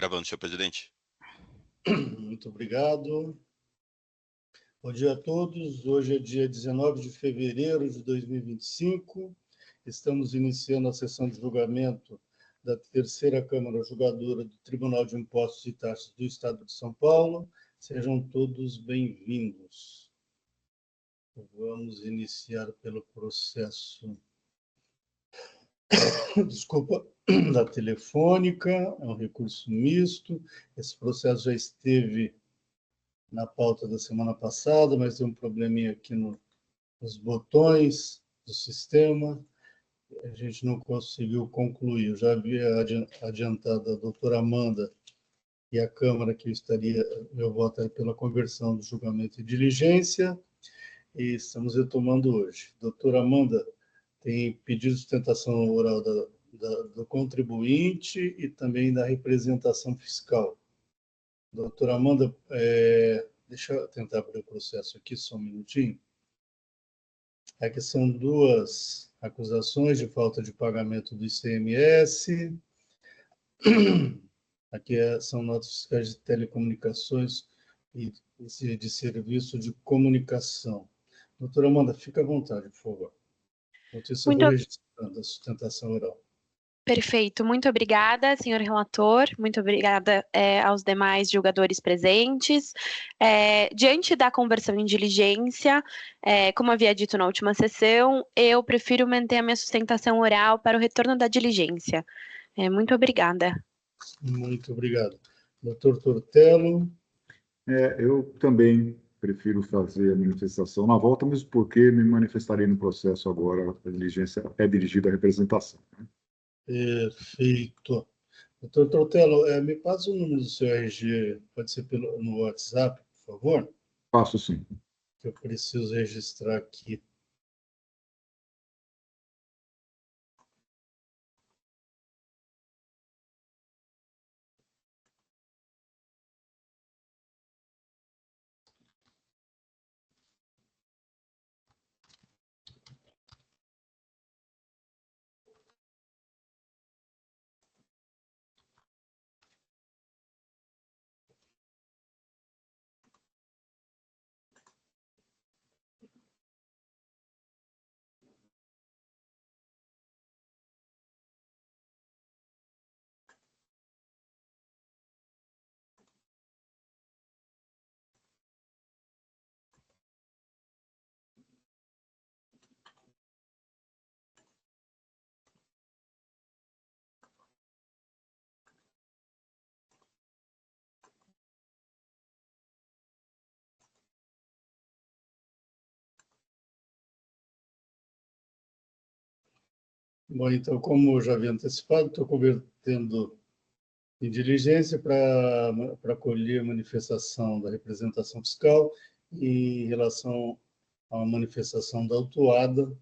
Gravando, senhor presidente. Muito obrigado. Bom dia a todos. Hoje é dia 19 de fevereiro de 2025. Estamos iniciando a sessão de julgamento da terceira Câmara Julgadora do Tribunal de Impostos e Taxas do Estado de São Paulo. Sejam todos bem-vindos. Vamos iniciar pelo processo, desculpa, da telefônica, é um recurso misto. Esse processo já esteve na pauta da semana passada, mas tem um probleminha aqui nos botões do sistema. A gente não conseguiu concluir. Eu já havia adiantado a doutora Amanda e a Câmara que meu voto era pela conversão do julgamento em diligência, e estamos retomando hoje. Doutora Amanda tem pedido de sustentação oral do contribuinte e também da representação fiscal. Doutora Amanda, deixa eu tentar abrir o processo aqui, só um minutinho. É que são duas acusações de falta de pagamento do ICMS. Aqui são notas fiscais de telecomunicações e de serviço de comunicação. Doutora Amanda, fica à vontade, por favor. Notícia eu vou registrando a sustentação oral. Perfeito, muito obrigada, senhor relator, muito obrigada aos demais julgadores presentes. Diante da conversão em diligência, como havia dito na última sessão, eu prefiro manter a minha sustentação oral para o retorno da diligência. Muito obrigada. Muito obrigado. Doutor Tortello. Eu também prefiro fazer a manifestação na volta, mesmo porque me manifestarei no processo agora, a diligência é dirigida à representação. Perfeito. Doutor Tortello, me passa o número do seu RG, pode ser no WhatsApp, por favor? Passo sim. Que eu preciso registrar aqui. Bom, então, como eu já havia antecipado, estou convertendo em diligência para acolher a manifestação da representação fiscal em relação à manifestação da autuada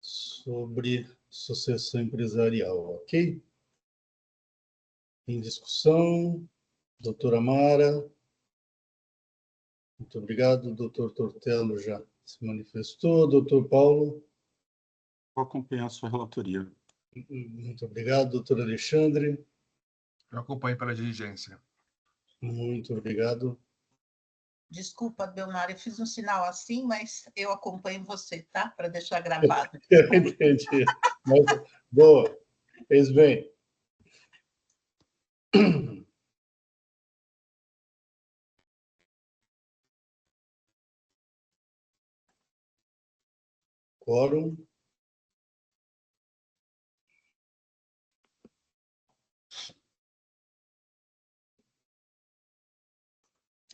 sobre sucessão empresarial, ok? Em discussão, doutora Mara. Muito obrigado. Doutor Tortello já se manifestou. Doutor Paulo. Vou acompanhar a sua relatoria. Muito obrigado. Doutor Alexandre. Eu acompanho pela diligência. Muito obrigado. Desculpa, Belmar, eu fiz um sinal assim, mas eu acompanho você, tá? Para deixar gravado. Eu entendi. Mas, boa, fez bem. Quórum.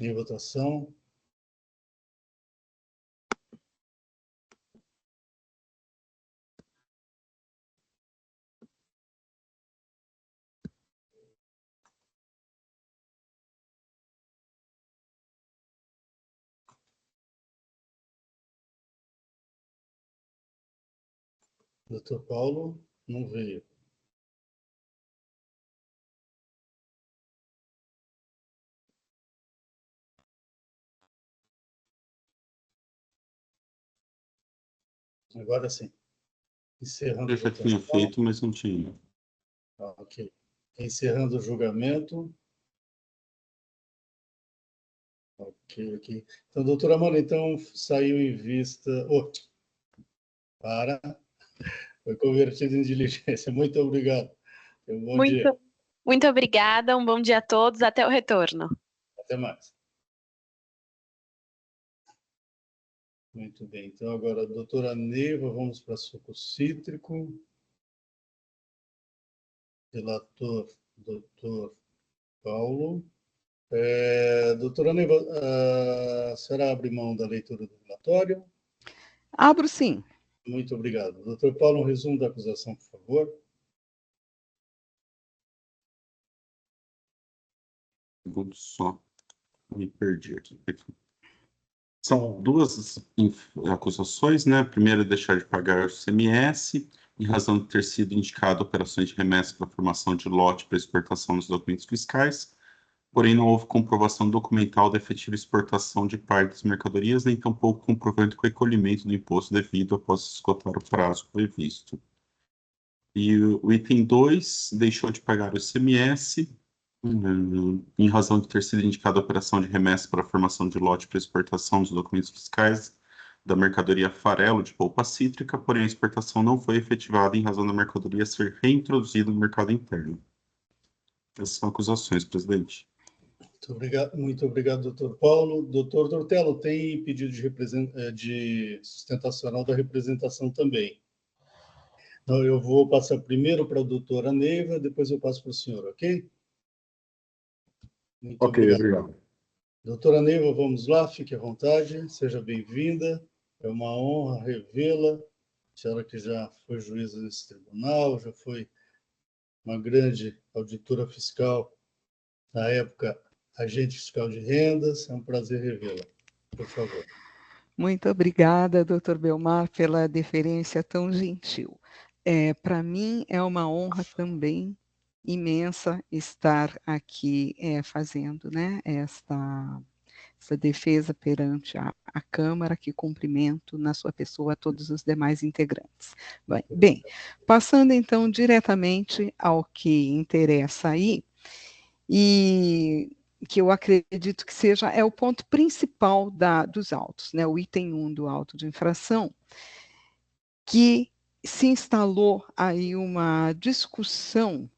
Em votação. Doutor Paulo, não veio. Agora sim. Encerrando Eu já tinha feito, mas não tinha. Ok. Encerrando o julgamento. Ok, ok. Então, doutora Amanda, então saiu em vista... Foi convertido em diligência. Muito obrigado. Um bom dia. Muito obrigada, um bom dia a todos, até o retorno. Até mais. Muito bem. Então, agora, doutora Neiva, vamos para suco cítrico. Relator, doutor Paulo. Doutora Neiva, a senhora abre mão da leitura do relatório? Abro sim. Muito obrigado. Doutor Paulo, um resumo da acusação, por favor. Segundo só, me perdi aqui. São duas acusações, né? A primeira é deixar de pagar o ICMS, em razão de ter sido indicado operações de remessa para formação de lote para exportação nos documentos fiscais, porém não houve comprovação documental da efetiva exportação de parte das mercadorias, nem tampouco comprovante do recolhimento do imposto devido após esgotar o prazo previsto. E o item 2, deixou de pagar o ICMS, em razão de ter sido indicada a operação de remessa para a formação de lote para exportação dos documentos fiscais da mercadoria farelo de polpa cítrica, porém a exportação não foi efetivada em razão da mercadoria ser reintroduzida no mercado interno. Essas são acusações, presidente. Muito obrigado, doutor Paulo. Doutor Dortello, tem pedido de sustentação oral da representação também. Então, eu vou passar primeiro para a doutora Neiva, depois eu passo para o senhor, ok? Muito obrigado. Doutora Neiva, vamos lá, fique à vontade, seja bem-vinda. É uma honra revê-la. A senhora que já foi juíza nesse tribunal, já foi uma grande auditora fiscal, na época, agente fiscal de rendas. É um prazer revê-la. Por favor. Muito obrigada, doutor Belmar, pela deferência tão gentil. Para mim é uma honra também imensa estar aqui fazendo, né, essa defesa perante a Câmara, que cumprimento na sua pessoa a todos os demais integrantes. Bem, passando então diretamente ao que interessa aí, e que eu acredito que é o ponto principal dos autos, né, o item 1 do auto de infração, que se instalou aí uma discussão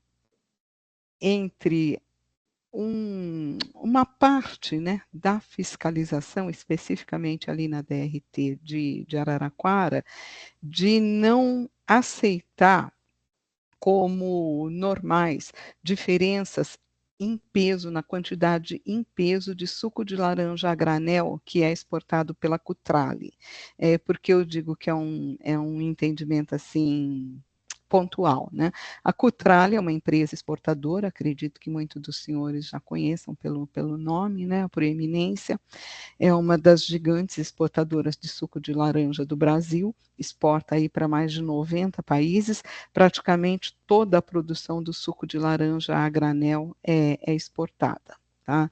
entre uma parte, né, da fiscalização, especificamente ali na DRT de Araraquara, de não aceitar como normais diferenças em peso, na quantidade em peso de suco de laranja a granel que é exportado pela Cutrale. Porque eu digo que é um entendimento assim pontual, né? A Cutrale é uma empresa exportadora, acredito que muitos dos senhores já conheçam pelo nome, né? Por eminência. É uma das gigantes exportadoras de suco de laranja do Brasil, exporta aí para mais de 90 países, praticamente toda a produção do suco de laranja a granel é exportada. Tá?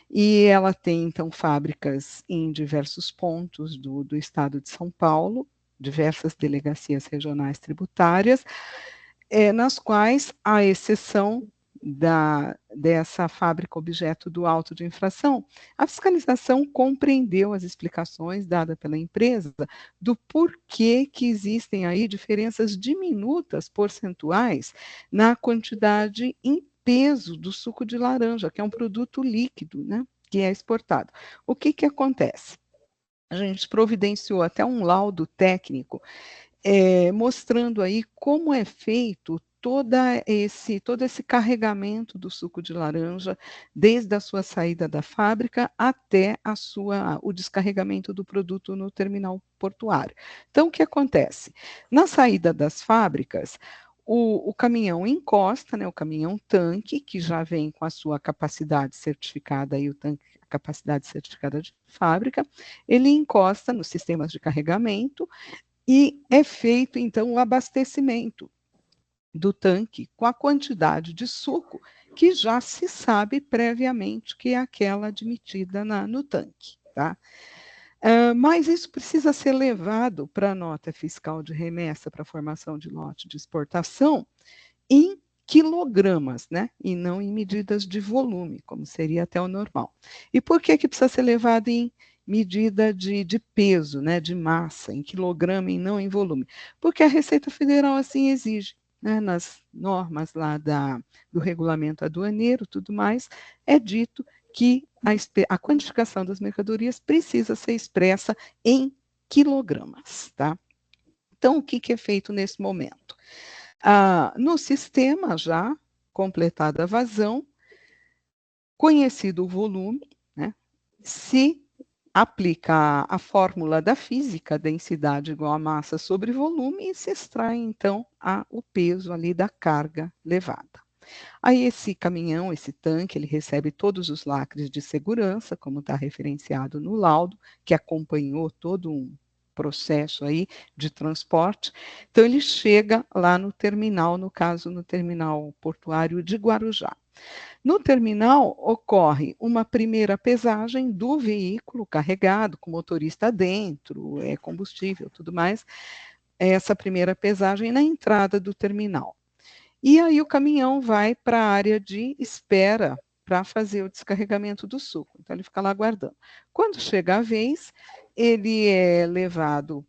E ela tem, então, fábricas em diversos pontos do estado de São Paulo, diversas delegacias regionais tributárias, nas quais, à exceção dessa fábrica objeto do auto de infração, a fiscalização compreendeu as explicações dadas pela empresa do porquê que existem aí diferenças diminutas percentuais na quantidade em peso do suco de laranja, que é um produto líquido, né, que é exportado. O que acontece? A gente providenciou até um laudo técnico mostrando aí como é feito todo esse carregamento do suco de laranja, desde a sua saída da fábrica até o descarregamento do produto no terminal portuário. Então, o que acontece? Na saída das fábricas, o caminhão encosta, né, o caminhão tanque, que já vem com a sua capacidade certificada, aí, a capacidade certificada de fábrica, ele encosta nos sistemas de carregamento, e é feito, então, o abastecimento do tanque com a quantidade de suco que já se sabe previamente que é aquela admitida no tanque. Tá? Mas isso precisa ser levado para a nota fiscal de remessa para formação de lote de exportação em quilogramas, né? E não em medidas de volume, como seria até o normal. E por que que precisa ser levado em medida de peso, né? De massa, em quilograma e não em volume? Porque a Receita Federal assim exige, né? Nas normas lá do regulamento aduaneiro, tudo mais, é dito que a quantificação das mercadorias precisa ser expressa em quilogramas, tá? Então, o que que é feito nesse momento? No sistema já, completada a vazão, conhecido o volume, né, se aplica a fórmula da física, densidade igual a massa sobre volume, e se extrai, então, o peso ali da carga levada. Aí esse caminhão, esse tanque, ele recebe todos os lacres de segurança, como está referenciado no laudo, que acompanhou todo um processo aí de transporte. Então ele chega lá no terminal, no caso no terminal portuário de Guarujá. No terminal ocorre uma primeira pesagem do veículo carregado, com motorista dentro, combustível, tudo mais. Essa primeira pesagem na entrada do terminal. E aí o caminhão vai para a área de espera para fazer o descarregamento do suco. Então ele fica lá aguardando. Quando chega a vez, ele é levado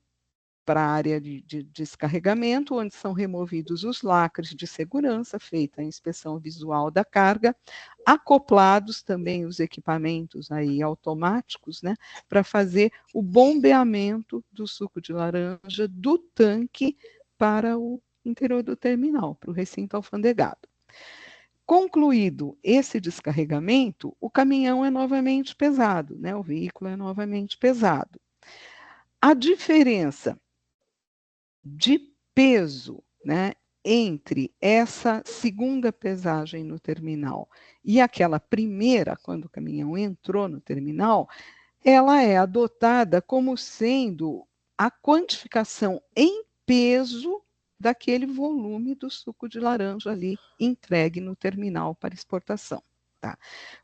para a área de descarregamento, onde são removidos os lacres de segurança, feita a inspeção visual da carga, acoplados também os equipamentos aí automáticos, né, para fazer o bombeamento do suco de laranja do tanque para o interior do terminal, para o recinto alfandegado. Concluído esse descarregamento, o caminhão é novamente pesado, né, o veículo é novamente pesado. A diferença de peso, né, entre essa segunda pesagem no terminal e aquela primeira, quando o caminhão entrou no terminal, ela é adotada como sendo a quantificação em peso daquele volume do suco de laranja ali entregue no terminal para exportação. Tá?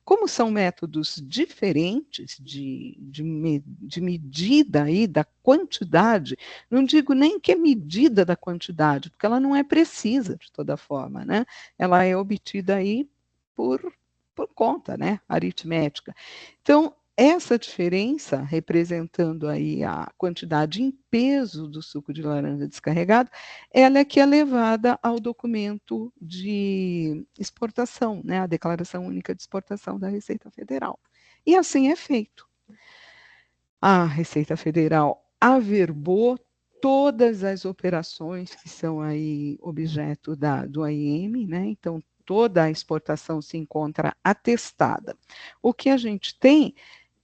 Como são métodos diferentes de medida aí da quantidade, não digo nem que é medida da quantidade, porque ela não é precisa de toda forma, né? Ela é obtida aí por conta, né, aritmética. Então, essa diferença, representando aí a quantidade em peso do suco de laranja descarregado, ela é que é levada ao documento de exportação, né, a Declaração Única de Exportação da Receita Federal. E assim é feito. A Receita Federal averbou todas as operações que são aí objeto do AIM, né? Então, toda a exportação se encontra atestada. O que a gente tem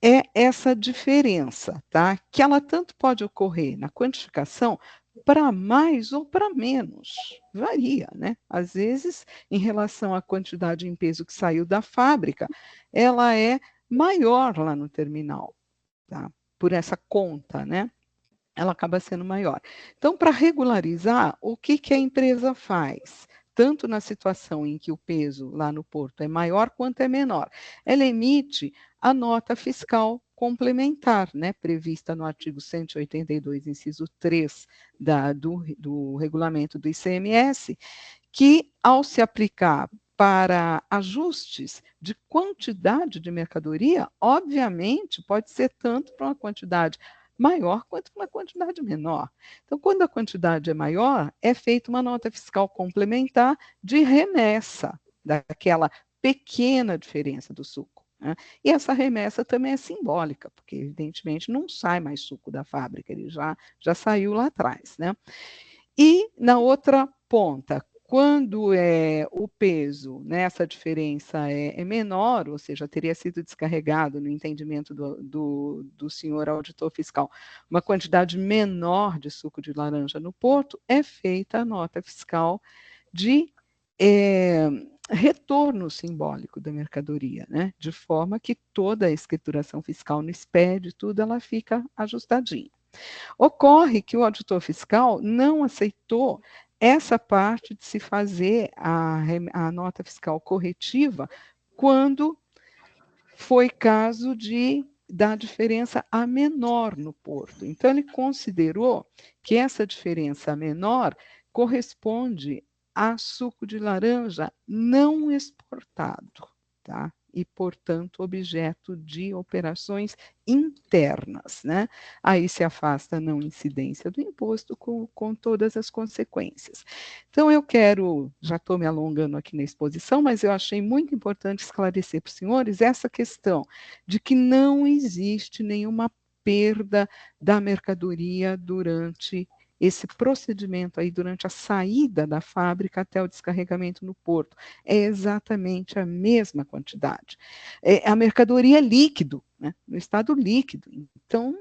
é essa diferença, tá? Que ela tanto pode ocorrer na quantificação para mais ou para menos, varia, né? Às vezes, em relação à quantidade em peso que saiu da fábrica, ela é maior lá no terminal, tá? Por essa conta, né? Ela acaba sendo maior. Então, para regularizar, o que que a empresa faz? Tanto na situação em que o peso lá no porto é maior quanto é menor, ela emite a nota fiscal complementar, né, prevista no artigo 182, inciso 3 do regulamento do ICMS, que, ao se aplicar para ajustes de quantidade de mercadoria, obviamente pode ser tanto para uma quantidade maior quanto uma quantidade menor. Então, quando a quantidade é maior, é feita uma nota fiscal complementar de remessa daquela pequena diferença do suco. Né? E essa remessa também é simbólica, porque, evidentemente, não sai mais suco da fábrica, ele já saiu lá atrás. Né? E, na outra ponta, quando o peso, né, essa diferença é menor, ou seja, teria sido descarregado no entendimento do senhor auditor fiscal, uma quantidade menor de suco de laranja no porto, é feita a nota fiscal de retorno simbólico da mercadoria, né, de forma que toda a escrituração fiscal no SPED, tudo, ela fica ajustadinha. Ocorre que o auditor fiscal não aceitou essa parte de se fazer a nota fiscal corretiva quando foi caso da diferença a menor no porto. Então, ele considerou que essa diferença menor corresponde a suco de laranja não exportado, tá? E, portanto, objeto de operações internas, né? Aí se afasta a não incidência do imposto com todas as consequências. Então, eu quero, já estou me alongando aqui na exposição, mas eu achei muito importante esclarecer para os senhores essa questão de que não existe nenhuma perda da mercadoria durante esse procedimento aí, durante a saída da fábrica até o descarregamento no porto. É exatamente a mesma quantidade. A mercadoria é líquido, né? No estado líquido. Então,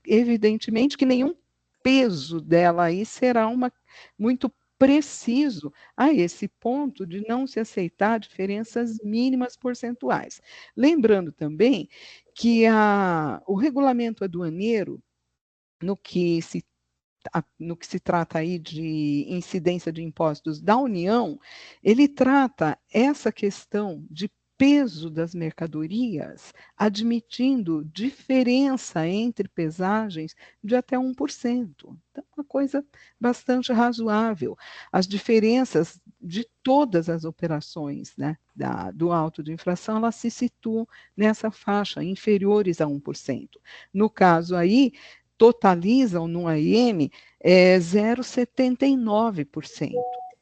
evidentemente que nenhum peso dela aí será muito preciso a esse ponto de não se aceitar diferenças mínimas percentuais. Lembrando também que o regulamento aduaneiro, no que se trata aí de incidência de impostos da União, ele trata essa questão de peso das mercadorias, admitindo diferença entre pesagens de até 1%. Então, uma coisa bastante razoável. As diferenças de todas as operações, né, do auto de infração, elas se situam nessa faixa, inferiores a 1%. No caso aí, totalizam no AM 0,79%,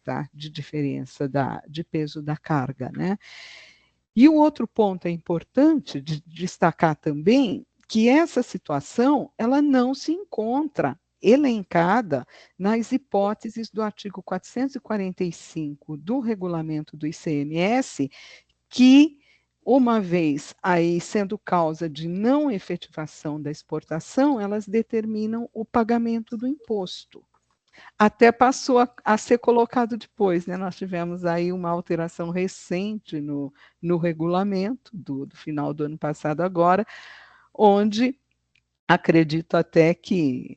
tá, de diferença de peso da carga, né? E o outro ponto é importante de destacar também que essa situação ela não se encontra elencada nas hipóteses do artigo 445 do regulamento do ICMS, que, uma vez aí sendo causa de não efetivação da exportação, elas determinam o pagamento do imposto. Até passou a ser colocado depois, né? Nós tivemos aí uma alteração recente no regulamento do final do ano passado agora, onde acredito até que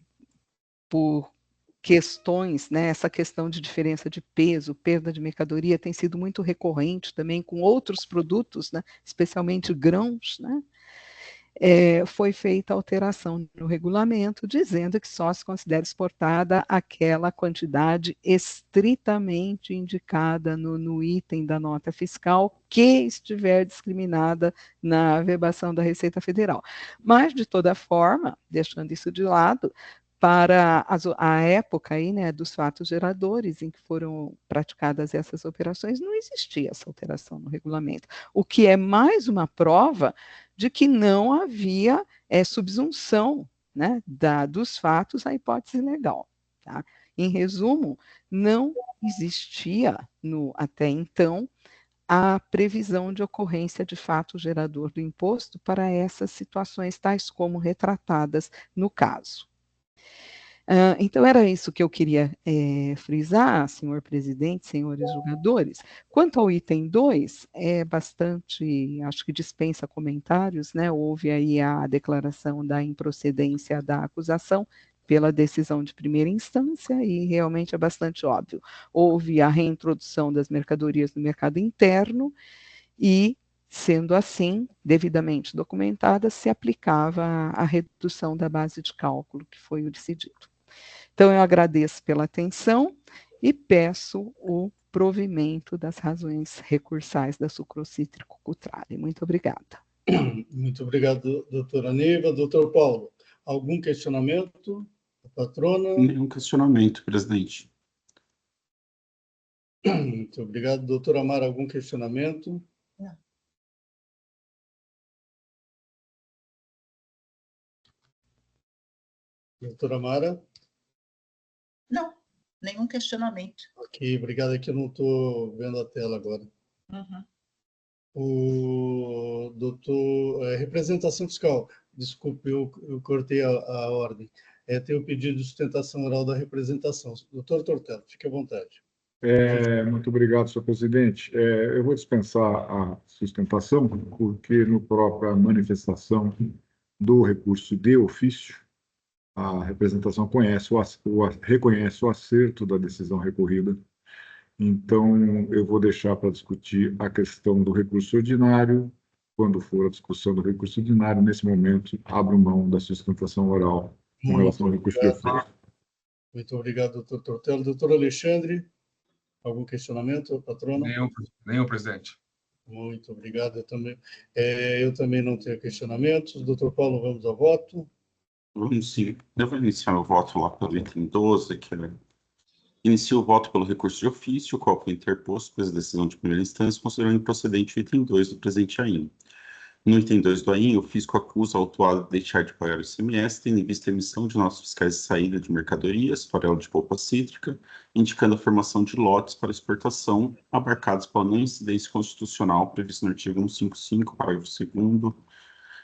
por questões, né, essa questão de diferença de peso, perda de mercadoria tem sido muito recorrente também com outros produtos, né, especialmente grãos, né, foi feita alteração no regulamento, dizendo que só se considera exportada aquela quantidade estritamente indicada no item da nota fiscal que estiver discriminada na averbação da Receita Federal. Mas, de toda forma, deixando isso de lado, para a época aí, né, dos fatos geradores em que foram praticadas essas operações, não existia essa alteração no regulamento, o que é mais uma prova de que não havia subsunção, né, dos fatos à hipótese legal. Tá? Em resumo, não existia até então a previsão de ocorrência de fato gerador do imposto para essas situações tais como retratadas no caso. Então, era isso que eu queria frisar, senhor presidente, senhores julgadores. Quanto ao item 2, é bastante, acho que dispensa comentários, né? Houve aí a declaração da improcedência da acusação pela decisão de primeira instância e realmente é bastante óbvio. Houve a reintrodução das mercadorias no mercado interno e, sendo assim, devidamente documentada, se aplicava a redução da base de cálculo, que foi o decidido. Então, eu agradeço pela atenção e peço o provimento das razões recursais da sucrocítrico Cutrale. Muito obrigada. Muito obrigado, doutora Neiva. Doutor Paulo, algum questionamento? A patrona? Nenhum questionamento, presidente. Muito obrigado. Doutora Mara, algum questionamento? Não. Doutora Mara? Não, nenhum questionamento. Ok, obrigado. Aqui eu não estou vendo a tela agora. Uhum. O doutor, representação fiscal, desculpe, eu cortei a ordem. Tem o pedido de sustentação oral da representação. Doutor Tortello, fique à vontade. Muito obrigado, senhor presidente. Eu vou dispensar a sustentação, porque no própria manifestação do recurso de ofício, a representação reconhece o acerto da decisão recorrida. Então, eu vou deixar para discutir a questão do recurso ordinário. Quando for a discussão do recurso ordinário, nesse momento, abro mão da sustentação oral com relação ao recurso de ofício. Muito obrigado, doutor Tortello. Doutor Alexandre? Algum questionamento, patrona? Nenhum, presidente. Muito obrigado. Eu também não tenho questionamentos. Doutor Paulo, vamos ao voto. Vamos sim. Eu vou iniciar o voto lá pelo item 12, que é... Inicio o voto pelo recurso de ofício, o qual foi interposto pela decisão de primeira instância, considerando improcedente o item 2 do presente AIN. No item 2 do AIN, o fisco acusa o autuado de deixar de pagar o ICMS, tendo em vista a emissão de notas fiscais de saída de mercadorias, farelo de polpa cítrica, indicando a formação de lotes para exportação, abarcados pela não incidência constitucional prevista no artigo 155, parágrafo 2º,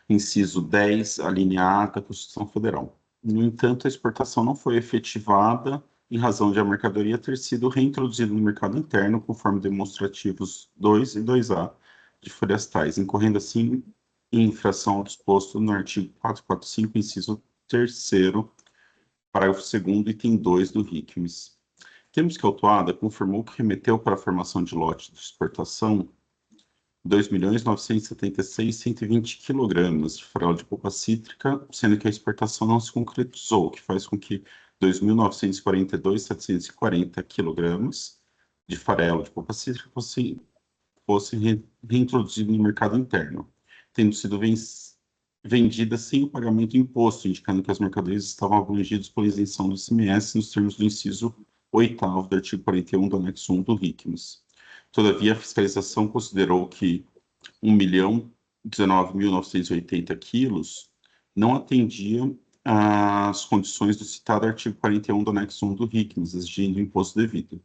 inciso 10, a linha A da Constituição Federal. No entanto, a exportação não foi efetivada em razão de a mercadoria ter sido reintroduzida no mercado interno, conforme demonstrativos 2 e 2A de florestais, incorrendo assim em infração ao disposto no artigo 445, inciso 3º, parágrafo 2º, item 2 do RICMES. Temos que a autuada confirmou que remeteu para a formação de lote de exportação 2.976.120 kg de farelo de polpa cítrica, sendo que a exportação não se concretizou, o que faz com que 2.942.740 kg de farelo de polpa cítrica fosse reintroduzido no mercado interno, tendo sido vendida sem o pagamento do imposto, indicando que as mercadorias estavam abrangidas pela isenção do ICMS nos termos do inciso 8º do artigo 41 do anexo 1 do RICMES. Todavia, a fiscalização considerou que 1.019.980 quilos não atendia às condições do citado artigo 41 do anexo 1 do RICMES, exigindo o imposto devido.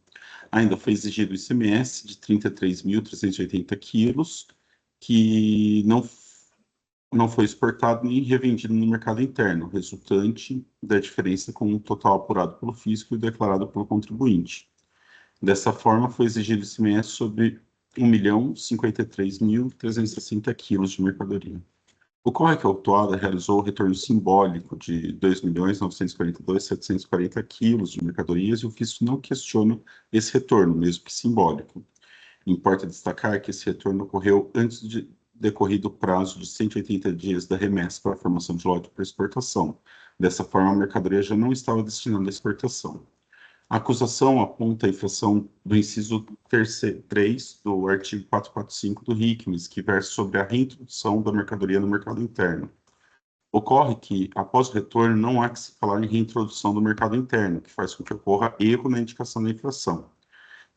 Ainda foi exigido o ICMS de 33.380 quilos, que não foi exportado nem revendido no mercado interno, resultante da diferença com o total apurado pelo fisco e declarado pelo contribuinte. Dessa forma, foi exigido ICMS sobre 1.053.360 quilos de mercadoria. Ocorre que a autuada realizou o retorno simbólico de 2.942.740 quilos de mercadorias e o fisco não questiona esse retorno, mesmo que simbólico. Importa destacar que esse retorno ocorreu antes de decorrido o prazo de 180 dias da remessa para a formação de lote para exportação. Dessa forma, a mercadoria já não estava destinada à exportação. A acusação aponta a infração do inciso 3 do artigo 445 do RICMES, que versa sobre a reintrodução da mercadoria no mercado interno. Ocorre que, após o retorno, não há que se falar em reintrodução do mercado interno, que faz com que ocorra erro na indicação da infração.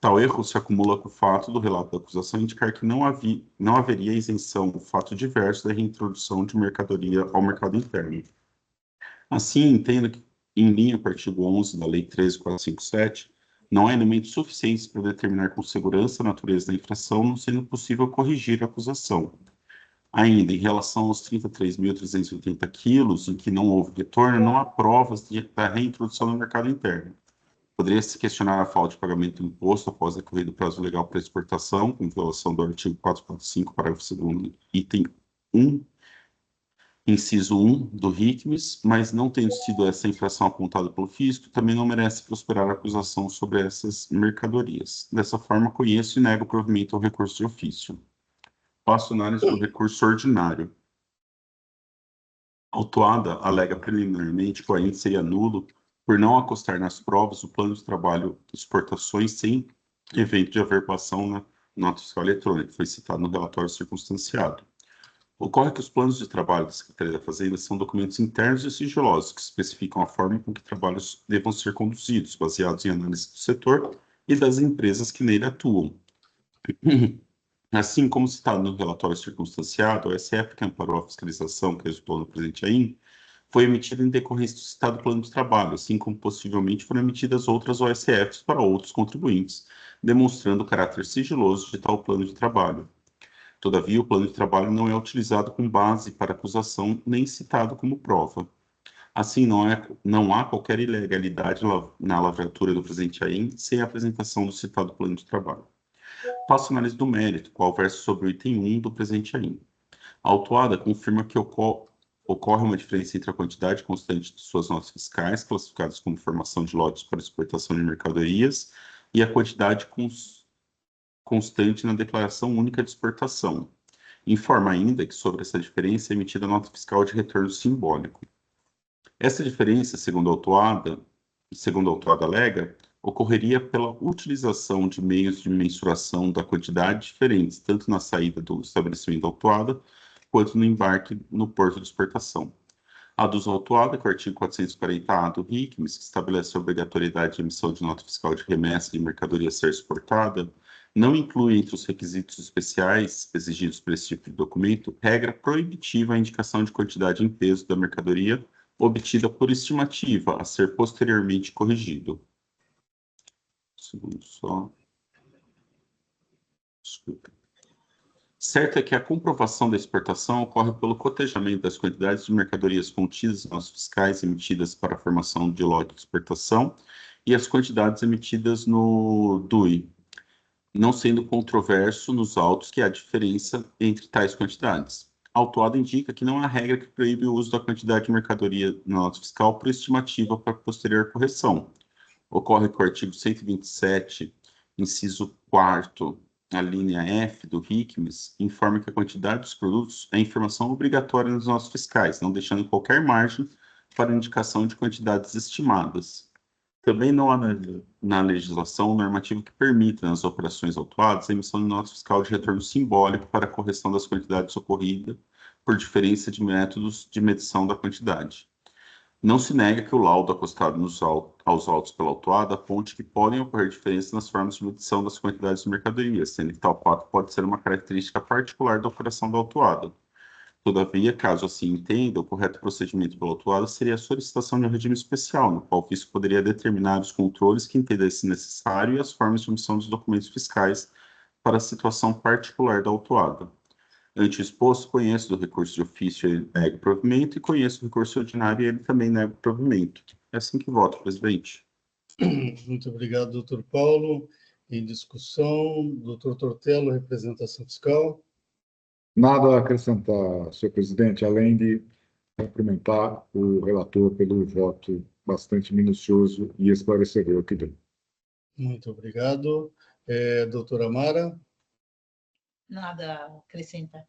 Tal erro se acumula com o fato do relato da acusação indicar que não haveria isenção do fato diverso da reintrodução de mercadoria ao mercado interno. Assim, entendo que, em linha com o artigo 11 da Lei 13.457, não há elementos suficientes para determinar com segurança a natureza da infração, não sendo possível corrigir a acusação. Ainda, em relação aos 33.380 quilos, em que não houve retorno, não há provas da reintrodução no mercado interno. Poderia-se questionar a falta de pagamento do imposto após decorrido o prazo legal para exportação, com violação do artigo 445, parágrafo 2º, item 1, inciso 1 do RICMES, mas não tendo sido essa infração apontada pelo fisco, também não merece prosperar a acusação sobre essas mercadorias. Dessa forma, conheço e nego o provimento ao recurso de ofício. Passo análise do recurso ordinário. A autuada alega preliminarmente que o AIN seria nulo por não acostar nas provas o plano de trabalho de exportações sem evento de averbação na nota fiscal eletrônica, que foi citado no relatório circunstanciado. Ocorre que os planos de trabalho da Secretaria da Fazenda são documentos internos e sigilosos que especificam a forma com que trabalhos devam ser conduzidos, baseados em análise do setor e das empresas que nele atuam. Assim como citado no relatório circunstanciado, o SF, que amparou a fiscalização que resultou no presente AIN, foi emitido em decorrência do citado plano de trabalho, assim como possivelmente foram emitidas outras OSFs para outros contribuintes, demonstrando o caráter sigiloso de tal plano de trabalho. Todavia, o plano de trabalho não é utilizado como base para acusação nem citado como prova. Assim, não há qualquer ilegalidade na lavratura do presente AIN sem a apresentação do citado plano de trabalho. Passo a análise do mérito, qual versa sobre o item 1 do presente AIN. A autuada confirma que ocorre uma diferença entre a quantidade constante de suas notas fiscais, classificadas como formação de lotes para exportação de mercadorias, e a quantidade constante na declaração única de exportação. Informa ainda que sobre essa diferença é emitida nota fiscal de retorno simbólico. Essa diferença, segundo a autuada alega, ocorreria pela utilização de meios de mensuração da quantidade diferentes, tanto na saída do estabelecimento autuado, quanto no embarque no porto de exportação. Aduz ao autuado que o artigo 440-A do RICMES, que estabelece a obrigatoriedade de emissão de nota fiscal de remessa de mercadoria a ser exportada, não inclui entre os requisitos especiais exigidos por esse tipo de documento regra proibitiva à indicação de quantidade em peso da mercadoria obtida por estimativa a ser posteriormente corrigido. Segundo só. Desculpa. Certo é que a comprovação da exportação ocorre pelo cotejamento das quantidades de mercadorias contidas nas notas fiscais emitidas para a formação de lote de exportação e as quantidades emitidas no DUI, não sendo controverso nos autos que há diferença entre tais quantidades. A autuada indica que não há regra que proíbe o uso da quantidade de mercadoria na nota fiscal por estimativa para posterior correção. Ocorre que o artigo 127, inciso 4º, a linha F do RICMES, informa que a quantidade dos produtos é informação obrigatória nas notas fiscais, não deixando qualquer margem para indicação de quantidades estimadas. Também não há na legislação normativa que permita, nas operações autuadas, a emissão de nota fiscal de retorno simbólico para a correção das quantidades ocorridas por diferença de métodos de medição da quantidade. Não se nega que o laudo acostado aos autos pela autuada aponte que podem ocorrer diferenças nas formas de medição das quantidades de mercadoria, sendo que tal fato pode ser uma característica particular da operação da autuada. Todavia, caso assim entenda, o correto procedimento pela autuada seria a solicitação de um regime especial, no qual o fisco poderia determinar os controles que entendesse necessário e as formas de emissão dos documentos fiscais para a situação particular da autuada. Ante o exposto, conheço do recurso de ofício e nego provimento, e conheço do recurso ordinário e ele também nega provimento. É assim que voto, presidente. Muito obrigado, doutor Paulo. Em discussão, doutor Tortello, representação fiscal. Nada a acrescentar, senhor presidente, além de cumprimentar o relator pelo voto bastante minucioso e esclarecedor que deu. Muito obrigado. Doutora Mara, Nada a acrescentar.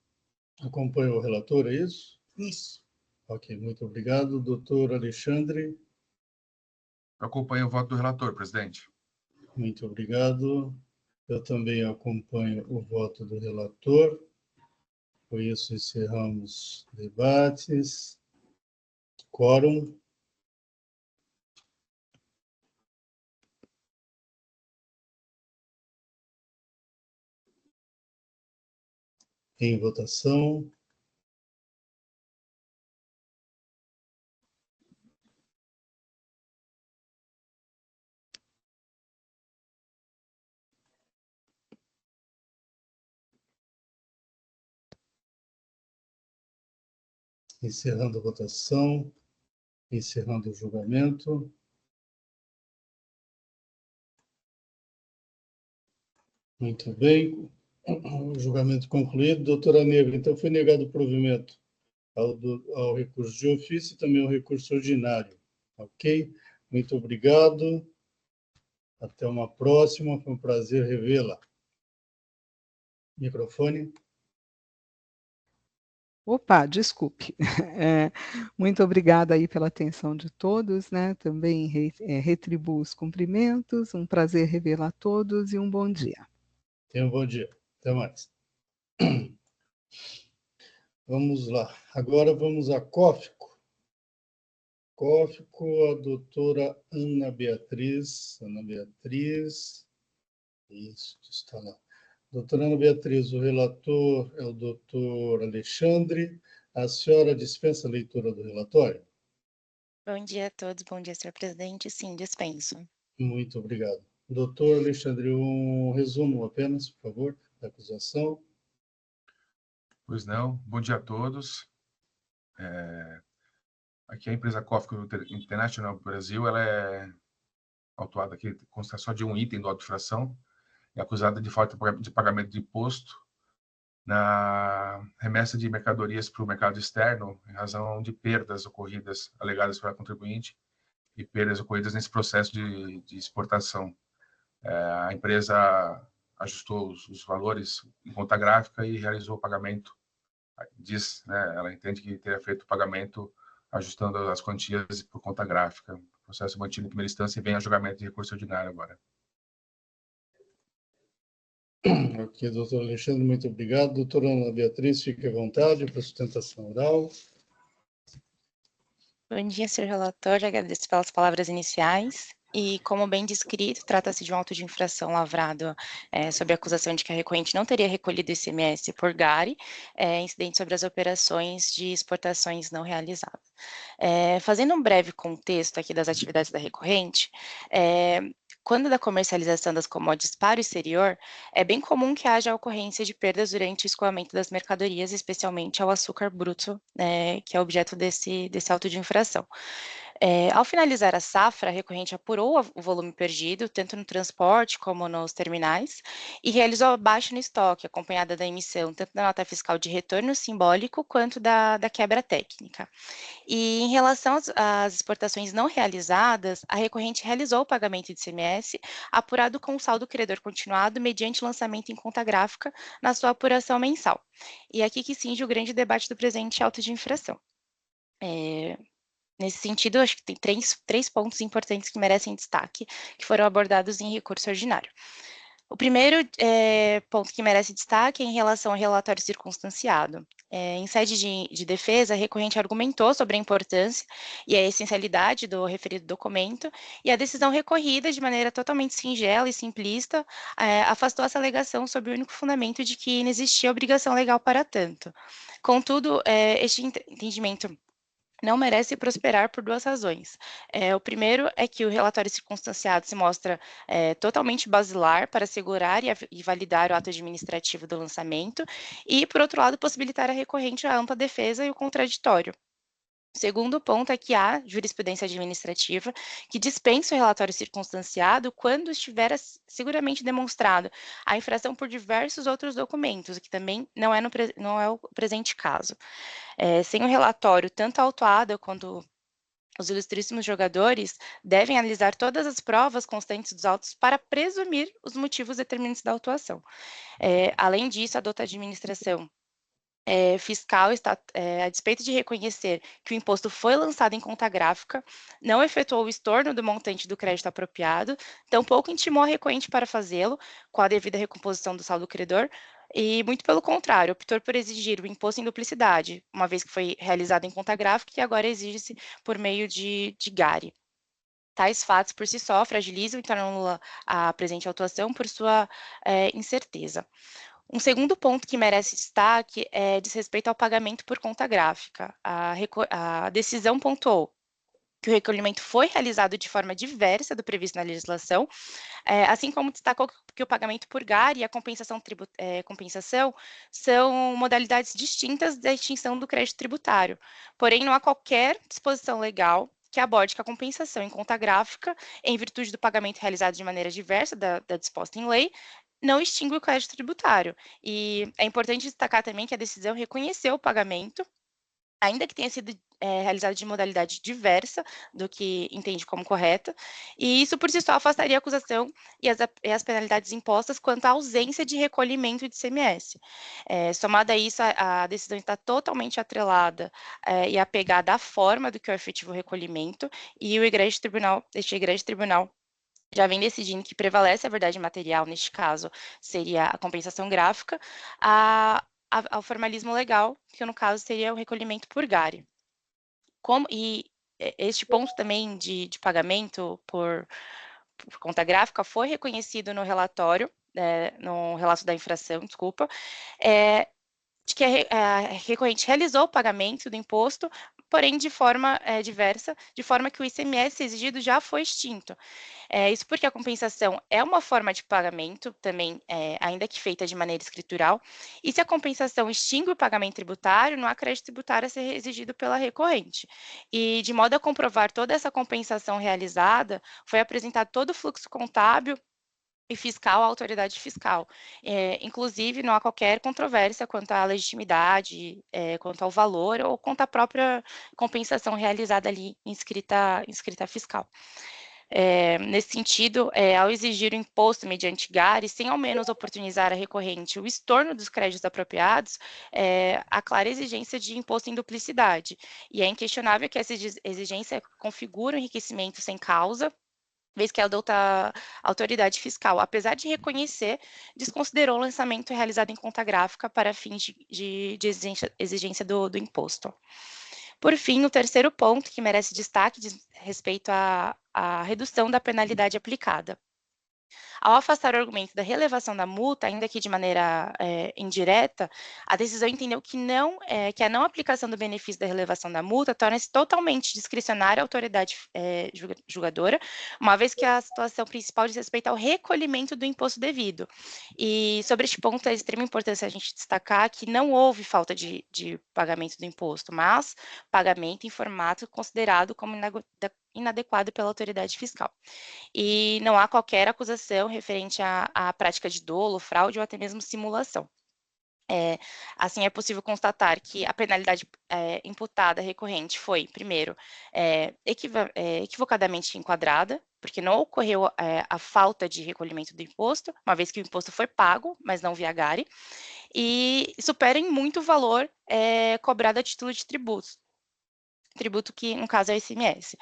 acompanha o relator, é isso? Isso. Ok, muito obrigado. Doutor Alexandre, Eu acompanho o voto do relator, presidente. muito obrigado. Eu também acompanho o voto do relator. Com isso, encerramos debates. Quórum. Em votação. Encerrando a votação. Encerrando o julgamento. Muito bem. O julgamento concluído. Doutora Neva, então foi negado o provimento ao recurso de ofício e também ao recurso ordinário. Ok? Muito obrigado. Até uma próxima. Foi um prazer revê-la. Microfone. Opa, desculpe. Muito obrigada aí pela atenção de todos, né? Também retribuo os cumprimentos, um prazer revê-la a todos e um bom dia. Tenha um bom dia. Até mais. Vamos lá. Agora vamos a COFICO. COFICO, a doutora Ana Beatriz. Ana Beatriz. Isso, está lá. Doutora Ana Beatriz, o relator é o doutor Alexandre. A senhora dispensa a leitura do relatório? Bom dia a todos, bom dia, senhor presidente. Sim, dispenso. Muito obrigado. Doutor Alexandre, um resumo apenas, por favor, da acusação. Pois não. Bom dia a todos. Aqui a empresa COFICO International Brasil, ela é autuada aqui, consta só de um item do auto de infração, é acusada de falta de pagamento de imposto na remessa de mercadorias para o mercado externo, em razão de perdas ocorridas, alegadas pela contribuinte, e perdas ocorridas nesse processo de exportação. A empresa ajustou os valores em conta gráfica e realizou o pagamento. Diz, né, ela entende que teria feito o pagamento ajustando as quantias por conta gráfica. processo mantido em primeira instância e vem a julgamento de recurso ordinário agora. Ok, doutor Alexandre, muito obrigado. Doutora Ana Beatriz, fique à vontade para sustentação oral. Bom dia, senhor relator. Agradeço pelas palavras iniciais. E, como bem descrito, trata-se de um auto de infração lavrado sob a acusação de que a recorrente não teria recolhido ICMS por GARI, incidente sobre as operações de exportações não realizadas. Fazendo um breve contexto aqui das atividades da recorrente, quando da comercialização das commodities para o exterior, é bem comum que haja a ocorrência de perdas durante o escoamento das mercadorias, especialmente ao açúcar bruto, que é objeto desse auto de infração. Ao finalizar a safra, a recorrente apurou o volume perdido, tanto no transporte como nos terminais, e realizou a baixa no estoque, acompanhada da emissão tanto da nota fiscal de retorno simbólico quanto da quebra técnica. E em relação às exportações não realizadas, a recorrente realizou o pagamento de ICMS, apurado com o saldo credor continuado mediante lançamento em conta gráfica na sua apuração mensal. E aqui que cinge o grande debate do presente auto de infração. Nesse sentido, acho que tem três pontos importantes que merecem destaque, que foram abordados em recurso ordinário. O primeiro ponto que merece destaque é em relação ao relatório circunstanciado. Em sede de defesa, a recorrente argumentou sobre a importância e a essencialidade do referido documento, e a decisão recorrida, de maneira totalmente singela e simplista, afastou essa alegação sob o único fundamento de que não existia obrigação legal para tanto. Contudo, este entendimento não merece prosperar por duas razões. O primeiro é que o relatório circunstanciado se mostra totalmente basilar para assegurar e validar o ato administrativo do lançamento e, por outro lado, possibilitar a recorrente a ampla defesa e o contraditório. O segundo ponto é que há jurisprudência administrativa que dispensa o relatório circunstanciado quando estiver seguramente demonstrado a infração por diversos outros documentos, o que também não é o presente caso. Sem o relatório, tanto a autuada quanto os ilustríssimos jogadores devem analisar todas as provas constantes dos autos para presumir os motivos determinantes da autuação. Além disso, a dota administração fiscal está, a despeito de reconhecer que o imposto foi lançado em conta gráfica, não efetuou o estorno do montante do crédito apropriado, tampouco intimou a recorrente para fazê-lo, com a devida recomposição do saldo credor, e, muito pelo contrário, optou por exigir o imposto em duplicidade, uma vez que foi realizado em conta gráfica e agora exige-se por meio de GARI. Tais fatos, por si só, fragilizam e tornam nula a presente autuação por sua incerteza. Um segundo ponto que merece destaque diz respeito ao pagamento por conta gráfica. A decisão pontuou que o recolhimento foi realizado de forma diversa do previsto na legislação, assim como destacou que o pagamento por GARI e a compensação são modalidades distintas da extinção do crédito tributário. Porém, não há qualquer disposição legal que aborde que a compensação em conta gráfica, em virtude do pagamento realizado de maneira diversa da disposta em lei, não extingue o crédito tributário. E é importante destacar também que a decisão reconheceu o pagamento, ainda que tenha sido realizado de modalidade diversa do que entende como correta, e isso por si só afastaria a acusação e as penalidades impostas quanto à ausência de recolhimento de ICMS. Somada a isso, a decisão está totalmente atrelada e apegada à forma do que é o efetivo recolhimento, e este egrégio tribunal já vem decidindo que prevalece a verdade material, neste caso, seria a compensação gráfica, ao formalismo legal, que no caso seria o recolhimento por GARI. Este ponto também de pagamento por conta gráfica foi reconhecido no relatório, no relato da infração, desculpa, de que a recorrente realizou o pagamento do imposto, porém de forma diversa, de forma que o ICMS exigido já foi extinto. Isso porque a compensação é uma forma de pagamento, também, ainda que feita de maneira escritural, e se a compensação extingue o pagamento tributário, não há crédito tributário a ser exigido pela recorrente. E, de modo a comprovar toda essa compensação realizada, foi apresentado todo o fluxo contábil e fiscal à autoridade fiscal. Inclusive, não há qualquer controvérsia quanto à legitimidade, quanto ao valor ou quanto à própria compensação realizada ali em escrita fiscal. Nesse sentido, ao exigir o imposto mediante GARI, sem ao menos oportunizar a recorrente o estorno dos créditos apropriados, há clara exigência de imposto em duplicidade. E é inquestionável que essa exigência configura um enriquecimento sem causa, vez que a autoridade fiscal, apesar de reconhecer, desconsiderou o lançamento realizado em conta gráfica para fins de exigência do imposto. Por fim, o terceiro ponto que merece destaque diz respeito à redução da penalidade aplicada. Ao afastar o argumento da relevação da multa, ainda que de maneira indireta, a decisão entendeu que a não aplicação do benefício da relevação da multa torna-se totalmente discricionária à autoridade julgadora, uma vez que a situação principal diz respeito ao recolhimento do imposto devido. E sobre este ponto é de extrema importância a gente destacar que não houve falta de pagamento do imposto, mas pagamento em formato considerado como inadequado pela autoridade fiscal. E não há qualquer acusação referente à prática de dolo, fraude ou até mesmo simulação. Assim, é possível constatar que a penalidade imputada recorrente foi, primeiro, equivocadamente enquadrada, porque não ocorreu a falta de recolhimento do imposto, uma vez que o imposto foi pago, mas não via GARI, e supera em muito o valor cobrado a título de tributo que, no caso, é o ICMS.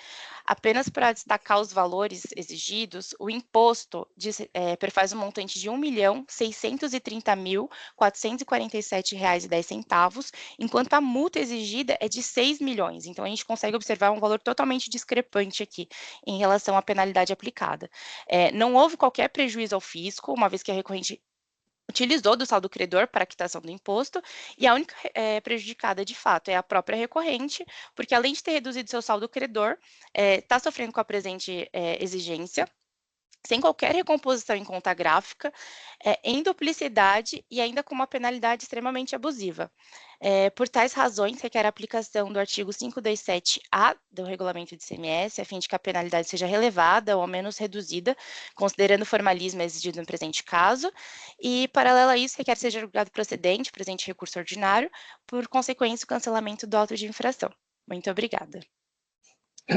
Apenas para destacar os valores exigidos, o imposto prefaz um montante de R$ 1.630.447,10, enquanto a multa exigida é de 6 milhões. Então, a gente consegue observar um valor totalmente discrepante aqui em relação à penalidade aplicada. Não houve qualquer prejuízo ao fisco, uma vez que a recorrente utilizou do saldo credor para a quitação do imposto, e a única prejudicada, de fato, é a própria recorrente, porque além de ter reduzido seu saldo credor, está sofrendo com a presente exigência, sem qualquer recomposição em conta gráfica, em duplicidade e ainda com uma penalidade extremamente abusiva. Por tais razões, requer a aplicação do artigo 527-A do regulamento de ICMS, a fim de que a penalidade seja relevada ou ao menos reduzida, considerando o formalismo exigido no presente caso, e, paralelo a isso, requer que seja julgado procedente, presente recurso ordinário, por consequência, o cancelamento do auto de infração. Muito obrigada.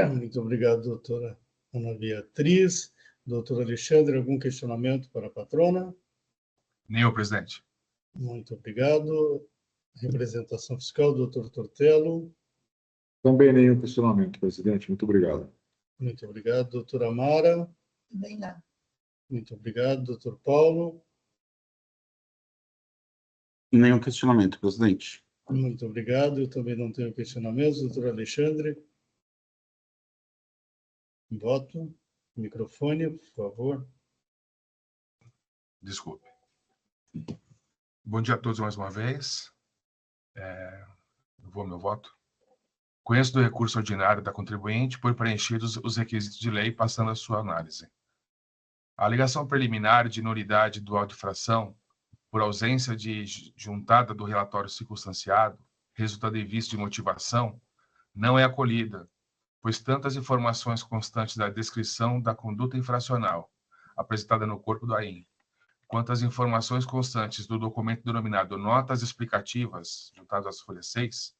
Muito obrigado, doutora Ana Beatriz. Doutor Alexandre, algum questionamento para a patrona? Nenhum, presidente. Muito obrigado. Representação fiscal, doutor Tortello. Também nenhum questionamento, presidente. Muito obrigado. Muito obrigado, doutora Mara. Também não. Muito obrigado, doutor Paulo. Nenhum questionamento, presidente. Muito obrigado. Eu também não tenho questionamentos. Doutor Alexandre. Voto. Microfone, por favor. Desculpe. Bom dia a todos mais uma vez. Eu vou ao meu voto. Conheço do recurso ordinário da contribuinte por preenchidos os requisitos de lei, passando a sua análise. A alegação preliminar de nulidade do auto de infração por ausência de juntada do relatório circunstanciado, resultado em vício de motivação, não é acolhida, pois tantas informações constantes da descrição da conduta infracional apresentada no corpo do AIM, quanto as informações constantes do documento denominado Notas Explicativas, juntado às folhas 6,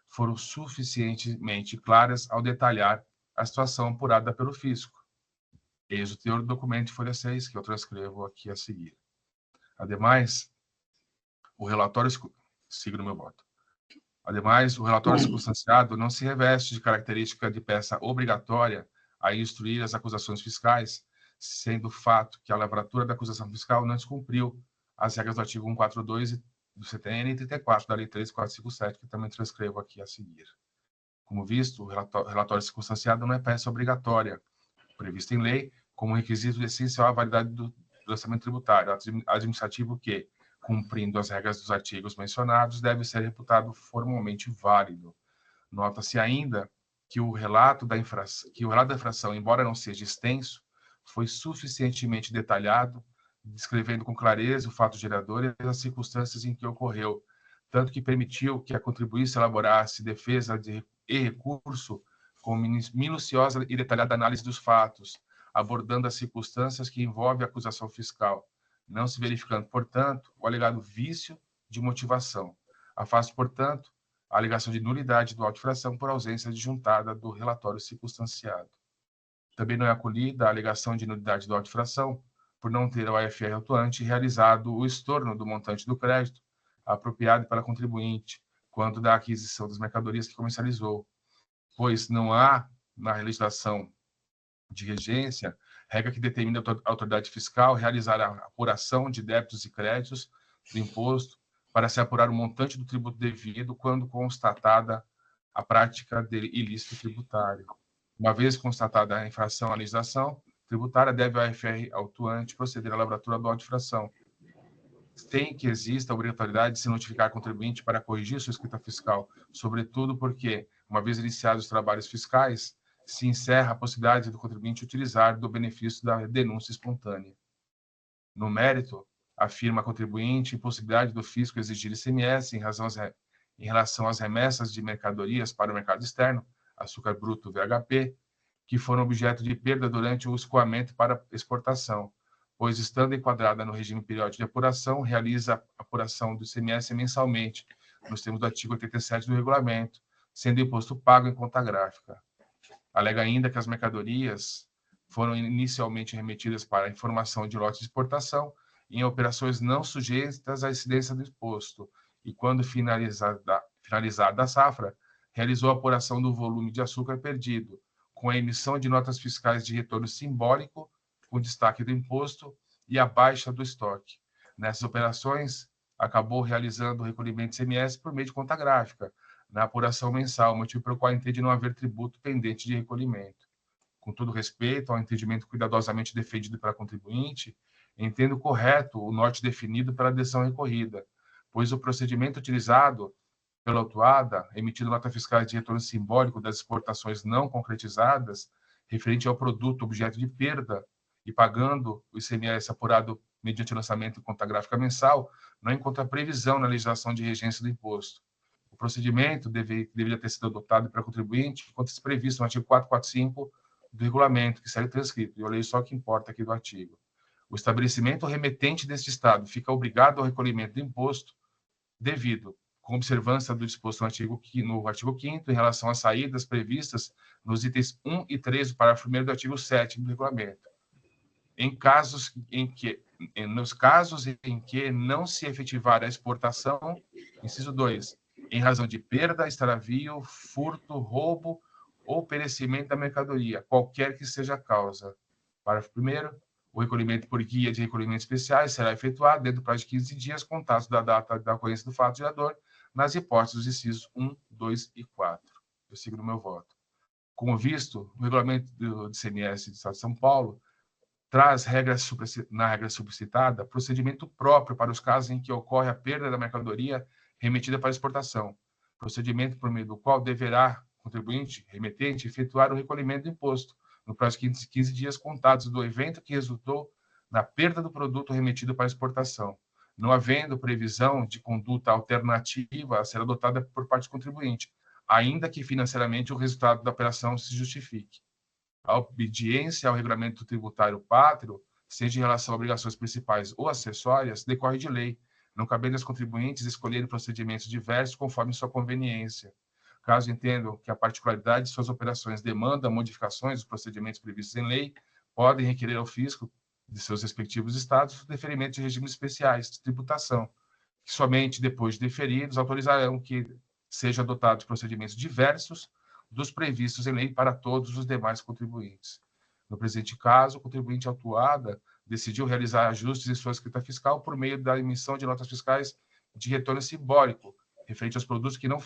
foram suficientemente claras ao detalhar a situação apurada pelo fisco. Eis o teor do documento de folha 6, que eu transcrevo aqui a seguir. Ademais, o relatório... Sigo no meu voto. Ademais, o relatório circunstanciado não se reveste de característica de peça obrigatória a instruir as acusações fiscais, sendo fato que a lavratura da acusação fiscal não descumpriu as regras do artigo 142 do CTN e 34 da Lei 13457, que também transcrevo aqui a seguir. Como visto, o relatório circunstanciado não é peça obrigatória, prevista em lei, como requisito essencial à validade do orçamento tributário administrativo que, cumprindo as regras dos artigos mencionados, deve ser reputado formalmente válido. Nota-se ainda que o relato da infração, embora não seja extenso, foi suficientemente detalhado, descrevendo com clareza o fato gerador e as circunstâncias em que ocorreu, tanto que permitiu que a contribuinte elaborasse defesa e recurso com minuciosa e detalhada análise dos fatos, abordando as circunstâncias que envolvem a acusação fiscal, não se verificando, portanto, o alegado vício de motivação. Afasta, portanto, a alegação de nulidade do auto de infração por ausência de juntada do relatório circunstanciado. Também não é acolhida a alegação de nulidade do auto de infração, por não ter o AFR autuante realizado o estorno do montante do crédito apropriado pela contribuinte quando da aquisição das mercadorias que comercializou, pois não há na legislação de regência regra que determine a autoridade fiscal realizar a apuração de débitos e créditos do imposto para se apurar o montante do tributo devido quando constatada a prática de ilícito tributário. Uma vez constatada a infração à legislação tributária, deve o AFR autuante proceder à lavratura do auto de infração, sem que exista a obrigatoriedade de se notificar ao contribuinte para corrigir sua escrita fiscal, sobretudo porque, uma vez iniciados os trabalhos fiscais, se encerra a possibilidade do contribuinte utilizar do benefício da denúncia espontânea. No mérito, afirma a contribuinte a impossibilidade do fisco exigir ICMS em relação às remessas de mercadorias para o mercado externo, açúcar bruto VHP, que foram objeto de perda durante o escoamento para exportação, pois, estando enquadrada no regime periódico de apuração, realiza a apuração do ICMS mensalmente, nos termos do artigo 87 do regulamento, sendo o imposto pago em conta gráfica. Alega ainda que as mercadorias foram inicialmente remetidas para a informação de lote de exportação em operações não sujeitas à incidência do imposto, e quando finalizada a safra, realizou a apuração do volume de açúcar perdido, com a emissão de notas fiscais de retorno simbólico, com destaque do imposto e a baixa do estoque. Nessas operações, acabou realizando o recolhimento de ICMS por meio de conta gráfica, na apuração mensal, motivo pelo qual entende não haver tributo pendente de recolhimento. Com todo respeito ao entendimento cuidadosamente defendido pela contribuinte, entendo correto o norte definido pela decisão recorrida, pois o procedimento utilizado pela autuada, emitindo nota fiscal de retorno simbólico das exportações não concretizadas, referente ao produto objeto de perda e pagando o ICMS apurado mediante lançamento em conta gráfica mensal, não encontra previsão na legislação de regência do imposto. O procedimento deveria ter sido adotado pela contribuinte, enquanto previsto no artigo 445 do regulamento, que segue transcrito, e eu leio só o que importa aqui do artigo. O estabelecimento remetente deste Estado fica obrigado ao recolhimento do imposto devido, com observância do disposto no artigo 5º, em relação às saídas previstas nos itens 1 e 3 do parágrafo 1º do artigo 7º do regulamento. Nos casos em que não se efetivar a exportação, inciso 2, em razão de perda, extravio, furto, roubo ou perecimento da mercadoria, qualquer que seja a causa. Parágrafo 1º, o recolhimento por guia de recolhimentos especiais será efetuado dentro do prazo de 15 dias, contados da data da ocorrência do fato gerador, nas hipóteses dos incisos 1, 2 e 4. Eu sigo no meu voto. Como visto, o regulamento do ICMS do Estado de São Paulo traz na regra supracitada procedimento próprio para os casos em que ocorre a perda da mercadoria remetida para exportação, procedimento por meio do qual deverá o contribuinte remetente efetuar o recolhimento do imposto no prazo de 15 dias contados do evento que resultou na perda do produto remetido para exportação, não havendo previsão de conduta alternativa a ser adotada por parte do contribuinte, ainda que financeiramente o resultado da operação se justifique. A obediência ao regulamento tributário pátrio, seja em relação a obrigações principais ou acessórias, decorre de lei, não cabendo aos contribuintes escolherem procedimentos diversos conforme sua conveniência. Caso entendam que a particularidade de suas operações demanda modificações dos procedimentos previstos em lei, podem requerer ao fisco de seus respectivos estados o deferimento de regimes especiais de tributação, que somente depois de deferidos autorizarão que sejam adotados procedimentos diversos dos previstos em lei para todos os demais contribuintes. No presente caso, o contribuinte autuada decidiu realizar ajustes em sua escrita fiscal por meio da emissão de notas fiscais de retorno simbólico, referente aos produtos que não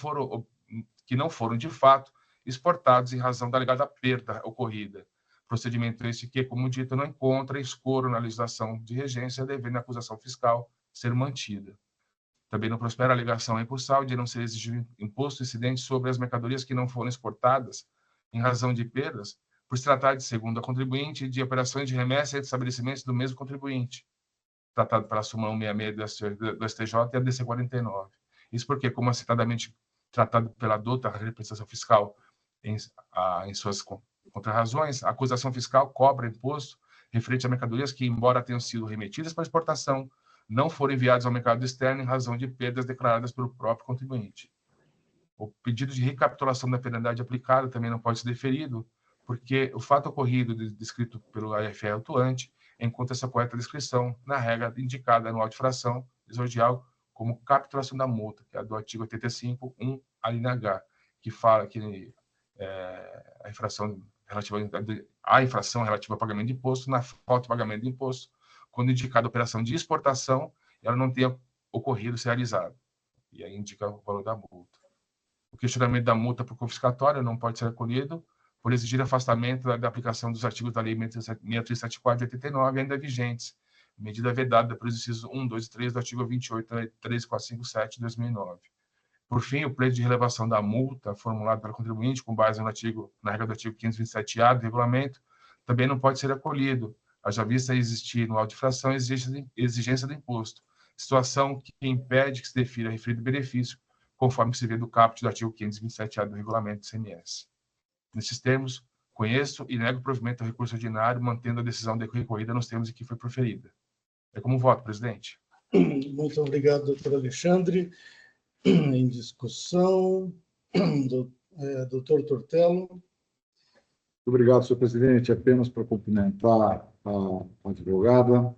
foram de fato exportados em razão da alegada perda ocorrida. Procedimento este que, como dito, não encontra escoro na legislação de regência, devendo a acusação fiscal ser mantida. Também não prospera a alegação recursal de não ser exigido imposto incidente sobre as mercadorias que não foram exportadas em razão de perdas, por se tratar de, segundo a contribuinte, de operações de remessa entre estabelecimentos do mesmo contribuinte, tratado pela súmula 166 do STJ e a DC 49. Isso porque, como citadamente tratado pela dota representação fiscal em suas contrarrazões, a acusação fiscal cobra imposto referente a mercadorias que, embora tenham sido remetidas para exportação, não foram enviadas ao mercado externo em razão de perdas declaradas pelo próprio contribuinte. O pedido de recapitulação da penalidade aplicada também não pode ser deferido, porque o fato ocorrido descrito pelo AFE atuante encontra-se a correta descrição na regra indicada no auto de infração exordial como capitulação da multa, que é a do artigo 85.1, a linha H, que fala que a infração relativa ao pagamento de imposto, na falta de pagamento de imposto, quando indicada a operação de exportação, ela não tenha ocorrido, ser realizada. E aí indica o valor da multa. O questionamento da multa por confiscatória não pode ser acolhido por exigir afastamento da aplicação dos artigos da Lei 6374 de 89, ainda vigentes, medida vedada pelos incisos 1, 2 e 3 do artigo 28 da Lei 13457 de 2009. Por fim, o pleito de relevação da multa formulado pelo contribuinte com base na regra do artigo 527-A do regulamento também não pode ser acolhido, haja vista existir no auto de infração exigência do imposto, situação que impede que se defira referido benefício, conforme se vê do caput do artigo 527-A do regulamento do CMS. Nesses termos, conheço e nego o provimento ao recurso ordinário, mantendo a decisão recorrida nos termos em que foi proferida. É como voto, presidente. Muito obrigado, doutor Alexandre. Em discussão, doutor Tortello. Muito obrigado, senhor presidente. Apenas para cumprimentar a advogada,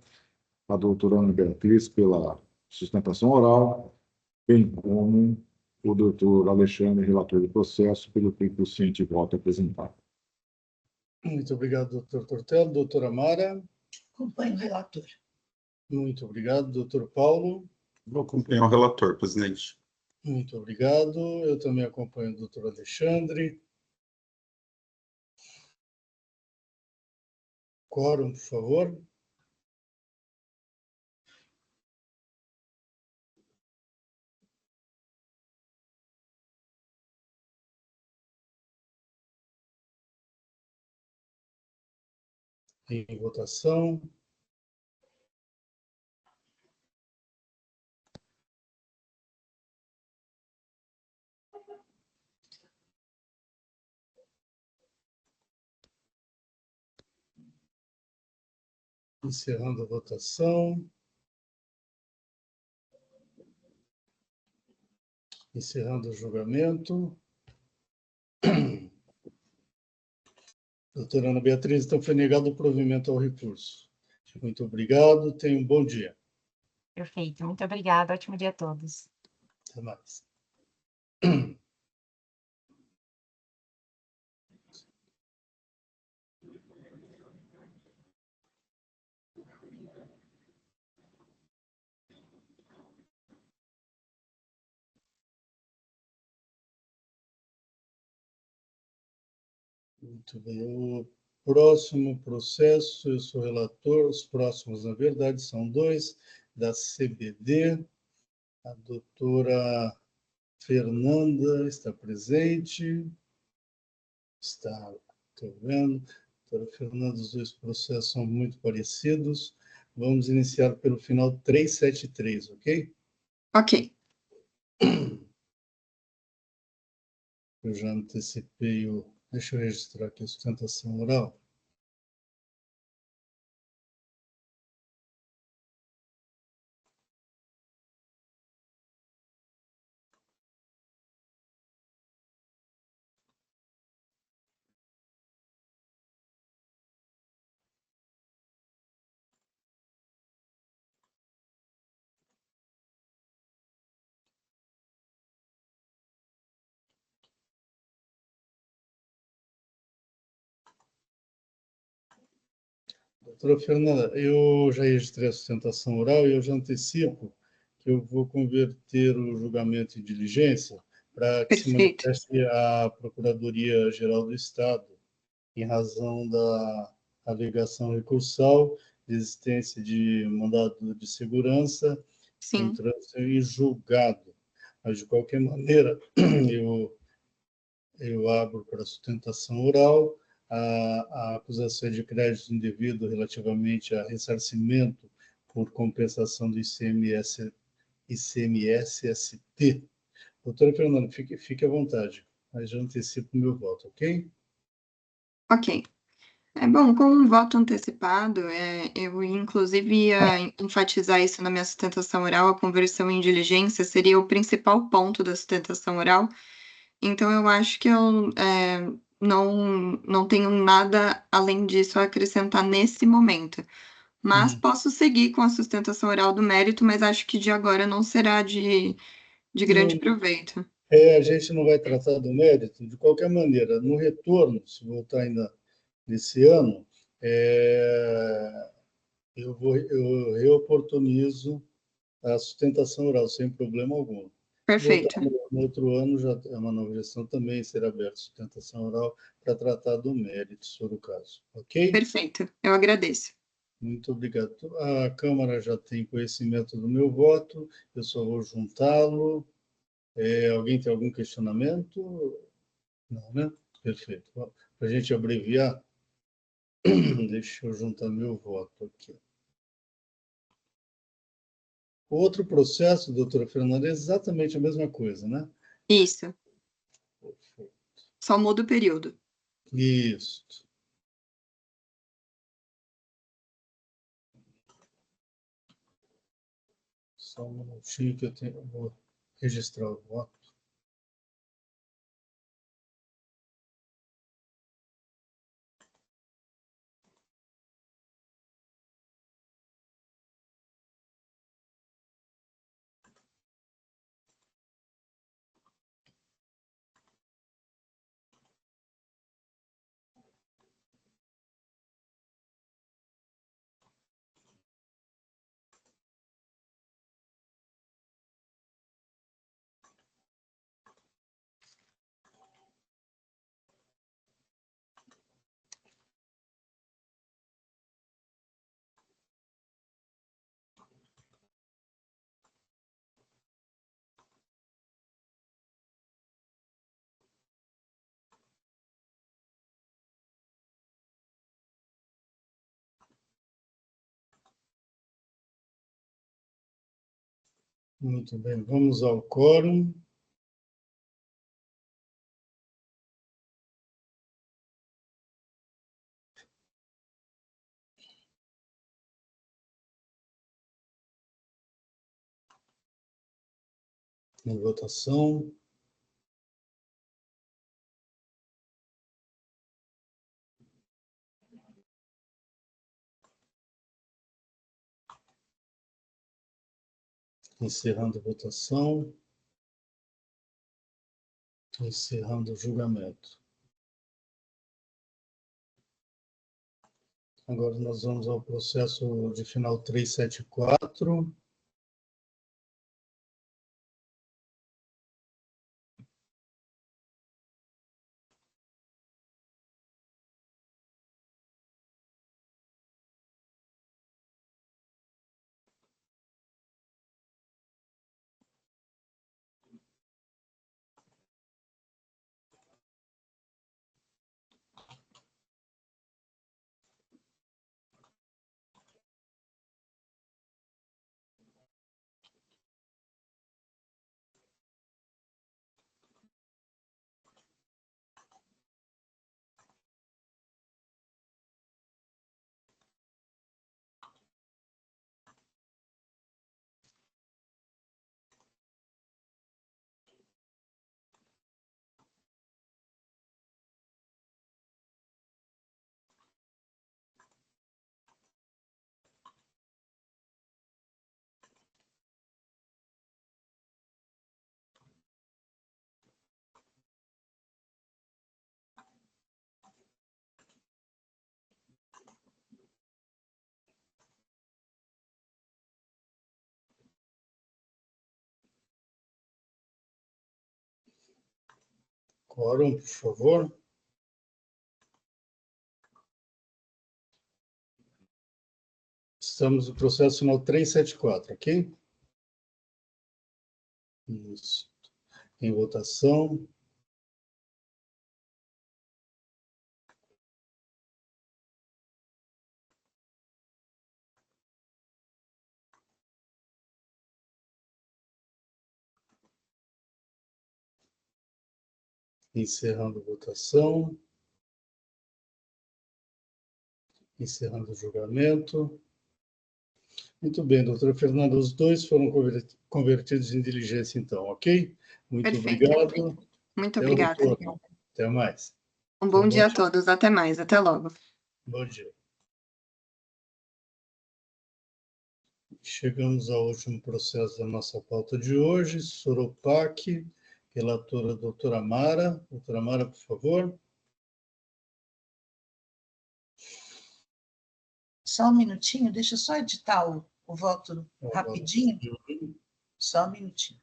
a doutora Ana Beatriz, pela sustentação oral, bem como o doutor Alexandre, relator do processo, pelo tempo ciente de voto apresentado. Muito obrigado, doutor Tortello. Doutora Mara. Acompanho o relator. Muito obrigado, doutor Paulo. Vou acompanhar o relator, presidente. Muito obrigado. Eu também acompanho o doutor Alexandre. Quórum, por favor. Em votação. Encerrando a votação. Encerrando o julgamento. Doutora Ana Beatriz, então foi negado o provimento ao recurso. Muito obrigado, tenha um bom dia. Perfeito, muito obrigada, ótimo dia a todos. Até mais. Muito bem. O próximo processo, eu sou relator, os próximos, na verdade, são dois, da CBD. A doutora Fernanda está presente. Está, estou vendo. Doutora Fernanda, os dois processos são muito parecidos. Vamos iniciar pelo final 373, ok? Ok. Eu já antecipei o... Deixa eu registrar aqui a sustentação oral. Doutora Fernanda, eu já registrei a sustentação oral e eu já antecipo que eu vou converter o julgamento em diligência para que se manifeste a Procuradoria-Geral do Estado, em razão da alegação recursal de existência de mandado de segurança, em trânsito e julgado. Mas, de qualquer maneira, eu abro para a sustentação oral a acusação de crédito indevido relativamente a ressarcimento por compensação do ICMS-ST. Doutora Fernanda, fique à vontade, mas já antecipo o meu voto, ok? Ok. Bom, com um voto antecipado, eu inclusive ia enfatizar isso na minha sustentação oral, a conversão em diligência seria o principal ponto da sustentação oral, então eu acho que eu não tenho nada além disso a acrescentar nesse momento. Mas posso seguir com a sustentação oral do mérito, mas acho que de agora não será de grande proveito. A gente não vai tratar do mérito. De qualquer maneira, no retorno, se voltar ainda nesse ano, eu reoportunizo a sustentação oral, sem problema algum. Perfeito. No outro ano, já é uma nova gestão, também será aberta sustentação oral para tratar do mérito, se for o caso. Ok? Perfeito. Eu agradeço. Muito obrigado. A Câmara já tem conhecimento do meu voto, eu só vou juntá-lo. Alguém tem algum questionamento? Não, né? Perfeito. Para a gente abreviar, deixa eu juntar meu voto aqui. O outro processo, doutora Fernanda, é exatamente a mesma coisa, né? Isso. Só muda o período. Isso. Só um minutinho que eu vou registrar o voto. Muito bem, vamos ao quórum. Em votação. Encerrando a votação. Encerrando o julgamento. Agora nós vamos ao processo de final 374. Quórum, por favor. Estamos no processo final 374, ok? Isso. Em votação. Encerrando a votação. Encerrando o julgamento. Muito bem, doutora Fernanda, os dois foram convertidos em diligência, então, ok? Muito Perfeito. obrigado. Muito Até o obrigada. retorno. Até mais. Um bom dia a todos. Até mais. Até logo. Bom dia. Chegamos ao último processo da nossa pauta de hoje, Soropac, relatora doutora Mara. Doutora Mara, por favor. Só um minutinho, deixa eu só editar o voto rapidinho. Só um minutinho.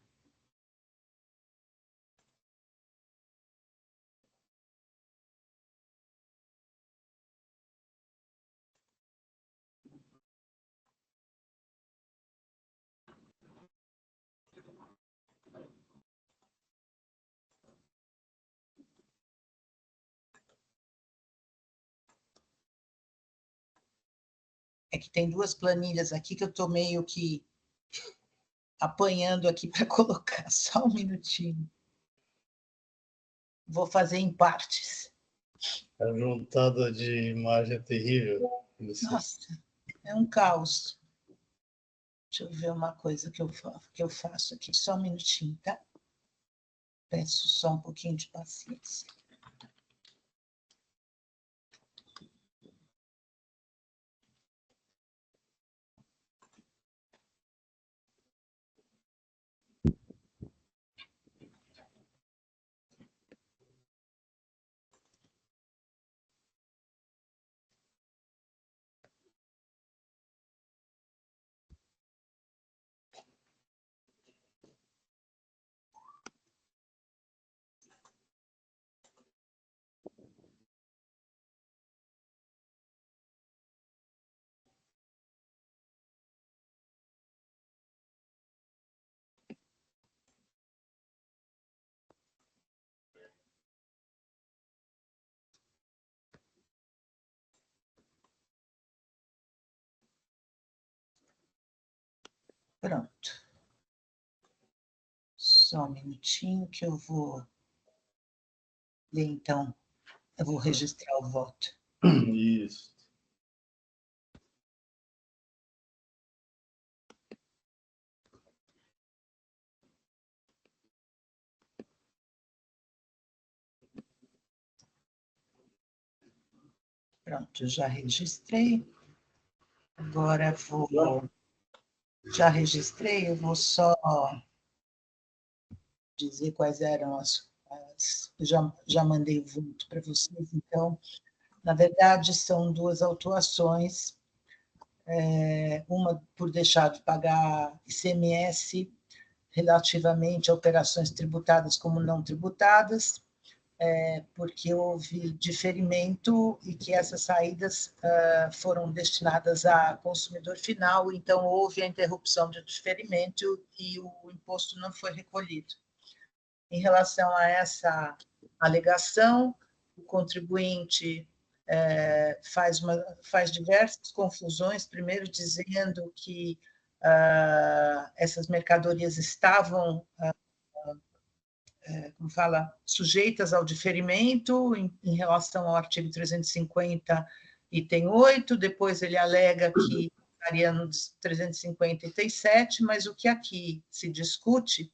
É que tem duas planilhas aqui que eu estou meio que apanhando aqui para colocar. Só um minutinho. Vou fazer em partes. A juntada de imagem é terrível. Nossa, é um caos. Deixa eu ver uma coisa que eu faço aqui. Só um minutinho, tá? Peço só um pouquinho de paciência. Pronto. Só um minutinho que eu vou ler, então. Eu vou registrar o voto. Isso. Pronto, já registrei. Agora vou... Já registrei, eu vou só dizer quais eram já mandei o voto para vocês, então, na verdade, são duas autuações, uma por deixar de pagar ICMS relativamente a operações tributadas como não tributadas, porque houve diferimento e que essas saídas foram destinadas a consumidor final, então houve a interrupção de diferimento e o imposto não foi recolhido. Em relação a essa alegação, o contribuinte faz diversas confusões, primeiro dizendo que essas mercadorias estavam como fala, sujeitas ao diferimento em relação ao artigo 350, item 8, depois ele alega que estaria no 357, mas o que aqui se discute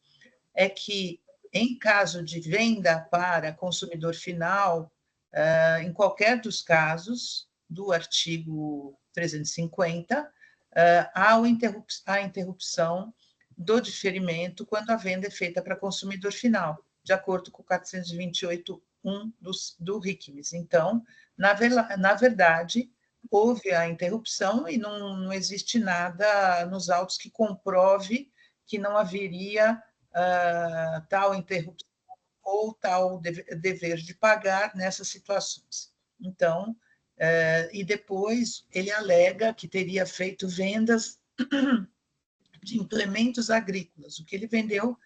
é que, em caso de venda para consumidor final, em qualquer dos casos do artigo 350, há a interrupção do diferimento quando a venda é feita para consumidor final, de acordo com o 428.1 do RICMES. Então, na verdade, houve a interrupção e não existe nada nos autos que comprove que não haveria tal interrupção ou tal dever de pagar nessas situações. Então, e depois ele alega que teria feito vendas de implementos agrícolas. O que ele vendeu,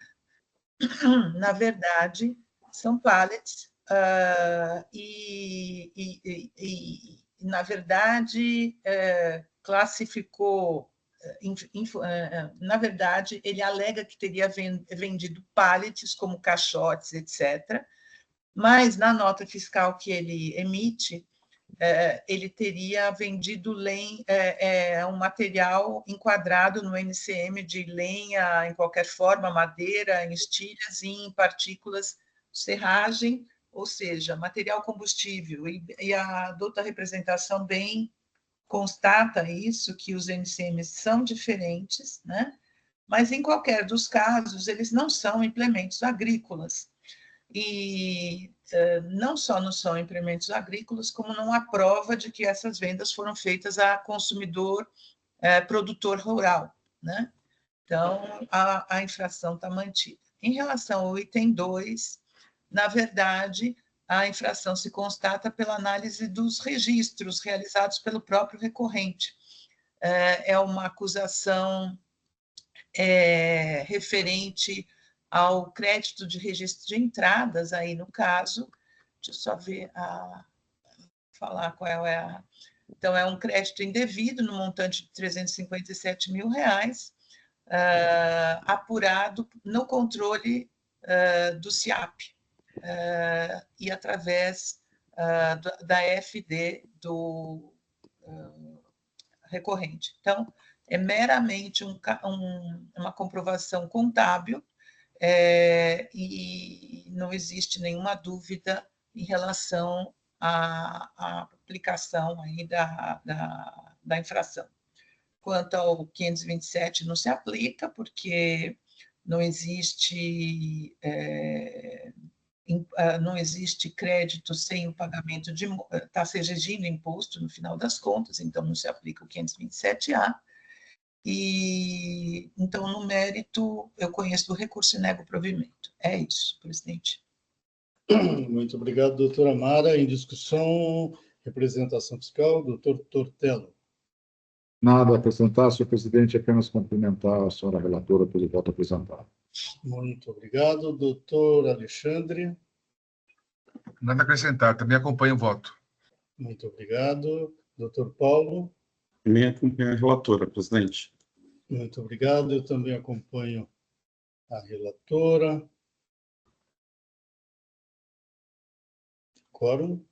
na verdade, são pallets na verdade, classificou... Na verdade, ele alega que teria vendido pallets como caixotes, etc., mas na nota fiscal que ele emite, ele teria vendido um material enquadrado no NCM de lenha, em qualquer forma, madeira, em estilhas e em partículas, serragem, ou seja, material combustível, e a douta representação bem constata isso, que os NCMs são diferentes, né? Mas, em qualquer dos casos, eles não são implementos agrícolas. E não só não são implementos agrícolas, como não há prova de que essas vendas foram feitas a consumidor produtor rural, né? Então, a infração está mantida. Em relação ao item 2, na verdade, a infração se constata pela análise dos registros realizados pelo próprio recorrente. É uma acusação referente ao crédito de registro de entradas, aí no caso, deixa eu só ver, falar qual é a... Então, é um crédito indevido no montante de R$357 mil, apurado no controle do CIAP e através da FD do recorrente. Então, é meramente uma comprovação contábil e não existe nenhuma dúvida em relação à aplicação aí da infração. Quanto ao 527, não se aplica, porque não existe crédito sem o pagamento de... Está se exigindo imposto no final das contas, então não se aplica o 527A. E, então, no mérito, eu conheço o recurso e nego o provimento. É isso, presidente. Muito obrigado, doutora Mara. Em discussão, representação fiscal, doutor Tortello. Nada a acrescentar, senhor presidente, apenas cumprimentar a senhora relatora pelo voto apresentado. Muito obrigado, doutor Alexandre. Nada a acrescentar, também acompanho o voto. Muito obrigado. Doutor Paulo. Também acompanho a relatora, presidente. Muito obrigado. Eu também acompanho a relatora. Quórum.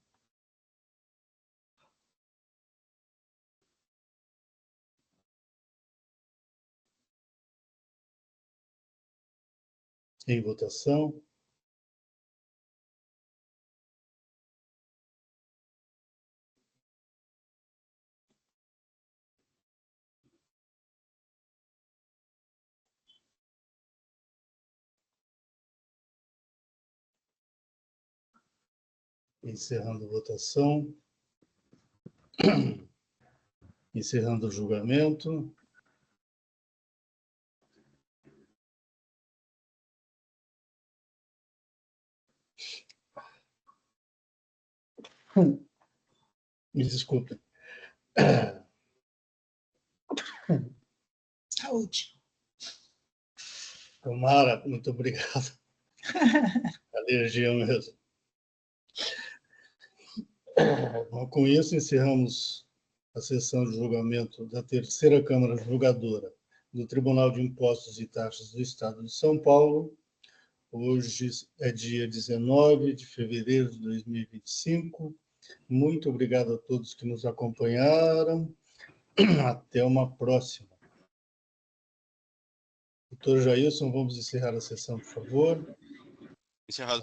Em votação. Encerrando a votação. Encerrando o julgamento. Me desculpe. Saúde. Mara, muito obrigado. Alergia mesmo. Bom, com isso, encerramos a sessão de julgamento da terceira Câmara Julgadora do Tribunal de Impostos e Taxas do Estado de São Paulo. Hoje é dia 19 de fevereiro de 2025. Muito obrigado a todos que nos acompanharam. Até uma próxima. Doutor Jailson, vamos encerrar a sessão, por favor. Encerrado, presidente.